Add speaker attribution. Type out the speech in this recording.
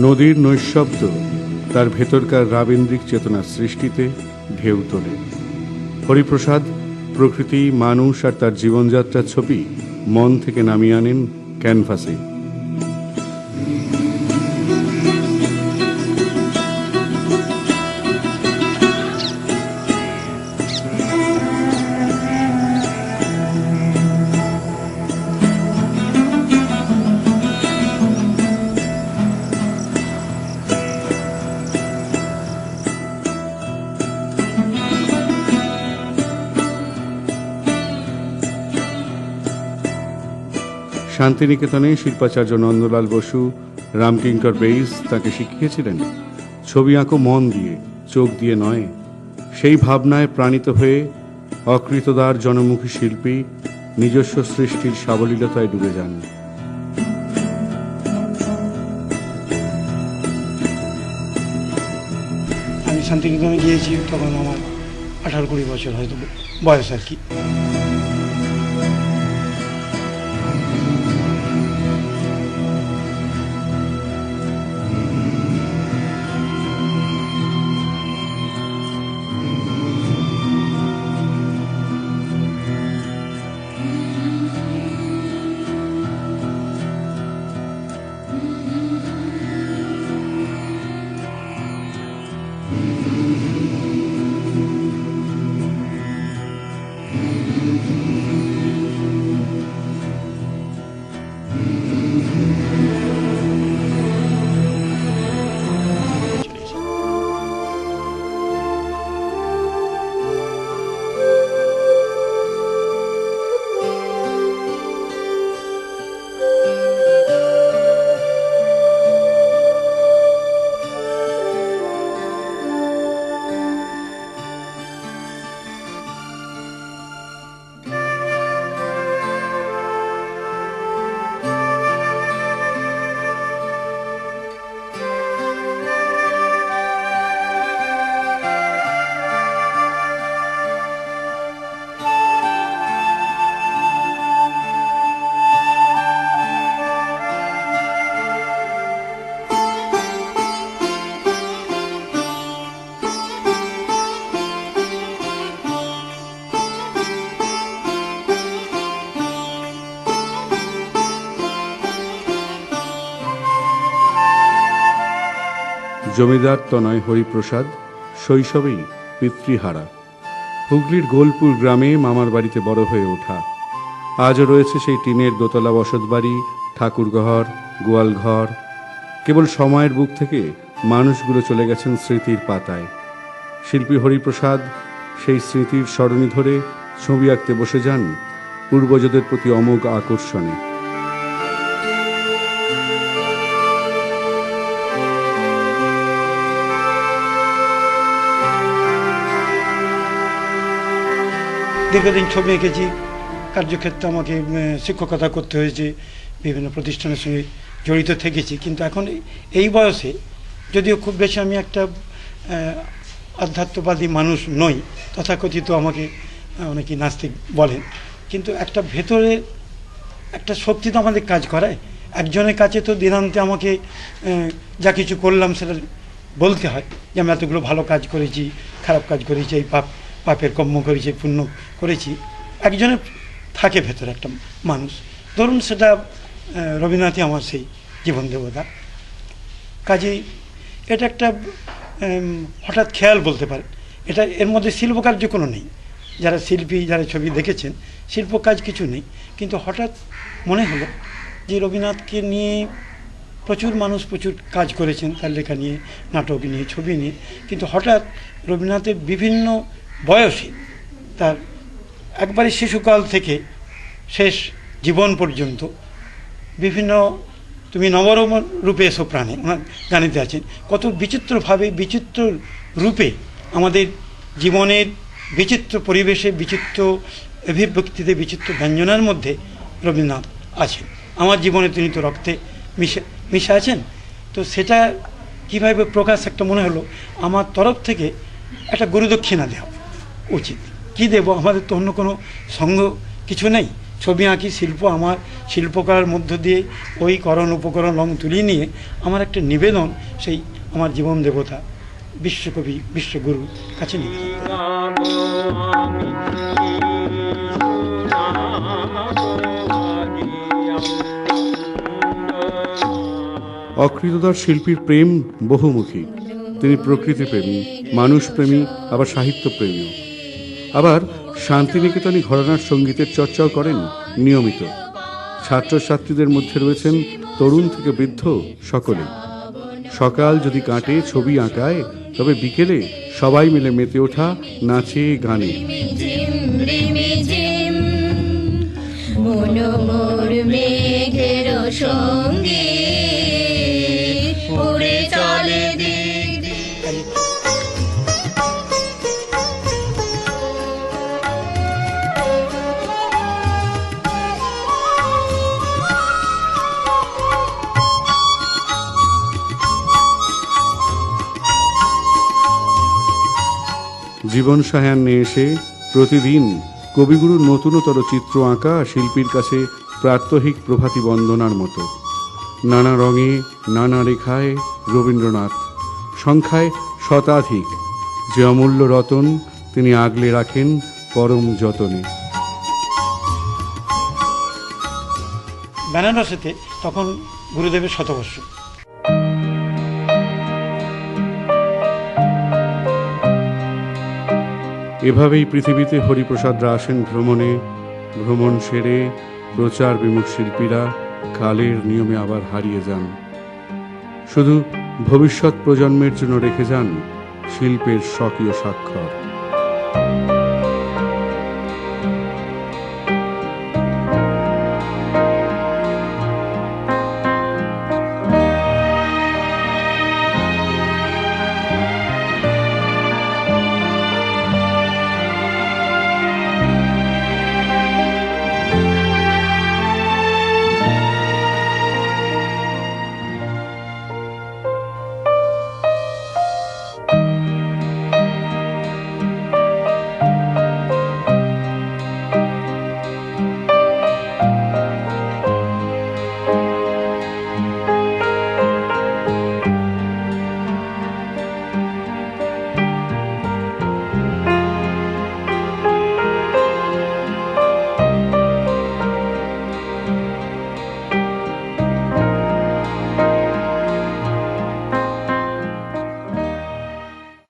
Speaker 1: নদীর নৈশব্দ তার ভেতরকার রাবেন্দ্রিক চেতনার সৃষ্টিতে ঢেউ তোলে। হরিপ্রসাদ প্রকৃতি, মানুষ আর তার জীবনযাত্রার ছবি মন থেকে নামিয়ে আনেন ক্যানভাসে। শান্তিনিকেতনে শিল্পাচার্য নন্দলাল বসু, রামকিঙ্কর বেইজ তাকে শিখিয়েছিলেন ছবি আঁকো মন দিয়ে, চোখ দিয়ে নয়। সেই ভাবনায় প্রাণিত হয়ে অকৃতদার জনমুখী শিল্পী নিজস্ব সৃষ্টির সাবলীলতায় ডুবে যান।
Speaker 2: আমি শান্তিনিকেতনে গিয়েছি তখন আমার 18-20 বছর হয়তো বয়স আর কি।
Speaker 1: জমিদার তনয় হরিপ্রসাদ শৈশবেই পিতৃহারা। হুগলির গোলপুর গ্রামে মামার বাড়িতে বড় হয়ে ওঠা। আজও রয়েছে সেই টিনের দোতলা বসতবাড়ি, ঠাকুরঘর, গোয়ালঘর। কেবল সময়ের বুক থেকে মানুষগুলো চলে গেছেন স্মৃতির পাতায়। শিল্পী হরিপ্রসাদ সেই স্মৃতির সরণি ধরে ছবি আঁকতে বসে যান পূর্বজদের প্রতি অমোঘ আকর্ষণে।
Speaker 2: দীর্ঘদিন ছবি এঁকেছি, কার্যক্ষেত্রে আমাকে শিক্ষকতা করতে হয়েছে, বিভিন্ন প্রতিষ্ঠানের সঙ্গে জড়িত থেকেছি। কিন্তু এখন এই বয়সে, যদিও খুব বেশি আমি একটা আধ্যাত্মবাদী মানুষ নই, তথাকথিত আমাকে অনেকেই নাস্তিক বলেন, কিন্তু একটা ভেতরে একটা শক্তি তো আমাদের কাজ করায়। একজনের কাছে তো দিনান্তে আমাকে যা কিছু করলাম সেটা বলতে হয় যে আমি এতগুলো ভালো কাজ করেছি, খারাপ কাজ করেছি, এই পাপের কর্ম করেছি, পুণ্য করেছি। একজনের থাকে ভেতরে একটা মানুষ, ধরুন সেটা রবীন্দ্রনাথই আমার সেই জীবন দেবতা। কাজেই এটা একটা হঠাৎ খেয়াল বলতে পারেন। এটা এর মধ্যে শিল্পকার্য কোনো নেই। যারা শিল্পী, যারা ছবি দেখেছেন, শিল্প কাজ কিছু নেই। কিন্তু হঠাৎ মনে হলো যে রবীন্দ্রনাথকে নিয়ে প্রচুর মানুষ প্রচুর কাজ করেছেন, তার লেখা নিয়ে, নাটক নিয়ে, ছবি নিয়ে। কিন্তু হঠাৎ রবীন্দ্রনাথের বিভিন্ন বয়সে, তার একবারে শিশুকাল থেকে শেষ জীবন পর্যন্ত বিভিন্ন তুমি নবরম রূপে এসো প্রাণে ওনার গানেতে আছেন। কত বিচিত্রভাবে, বিচিত্র রূপে আমাদের জীবনের বিচিত্র পরিবেশে, বিচিত্র অভিব্যক্তিতে, বিচিত্র ব্যঞ্জনার মধ্যে রবীন্দ্রনাথ আছেন। আমার জীবনে তিনি তো রক্তে মিশে আছেন। তো সেটা কীভাবে প্রকাশ, একটা মনে হলো আমার তরফ থেকে একটা গুরুদক্ষিণা দেওয়া উচিত। কি দেব? আমাদের তো অন্য কোনো সঙ্গ কিছু নেই, ছবি আঁকি, শিল্প আমার শিল্পকলার মধ্য দিয়ে ওই করণ উপকরণ রং তুলিয়ে নিয়ে আমার একটা নিবেদন সেই আমার জীবন দেবতা বিশ্বকবি বিশ্বগুরুর কাছে নিবেদন করি।
Speaker 1: অকৃতদার শিল্পীর প্রেম বহুমুখী। তিনি প্রকৃতিপ্রেমী, মানুষপ্রেমী, আবার সাহিত্যপ্রেমীও। আবার শান্তিনিকেতনী ঘরানার সঙ্গীতের চর্চাও করেন নিয়মিত। ছাত্রছাত্রীদের মধ্যে রয়েছেন তরুণ থেকে বৃদ্ধ সকলেই। সকাল যদি কাটে ছবি আঁকায়, তবে বিকেলে সবাই মিলে মেতে ওঠা নাচে গানে।
Speaker 3: মনোমোর মেঘের সঙ্গে উড়ে চলে দিক দিক।
Speaker 1: জীবন সায়ান্নে এসে প্রতিদিন কবিগুরুর নতুনতর চিত্র আঁকা শিল্পীর কাছে প্রাত্যহিক প্রভাতী বন্দনার মতো। নানা রঙে, নানা রেখায় রবীন্দ্রনাথ, সংখ্যায় শতাধিক, যে অমূল্য রতন তিনি আগলে রাখেন পরম যতনে।
Speaker 2: বেনারসেতে তখন গুরুদেবের শতবর্ষ।
Speaker 1: এভাবেই পৃথিবীতে হরিপ্রসাদরা আসেন ভ্রমণে। ভ্রমণ সেরে প্রচার বিমুখ শিল্পীরা কালের নিয়মে আবার হারিয়ে যান। শুধু ভবিষ্যৎ প্রজন্মের জন্য রেখে যান শিল্পের স্বকীয় স্বাক্ষর।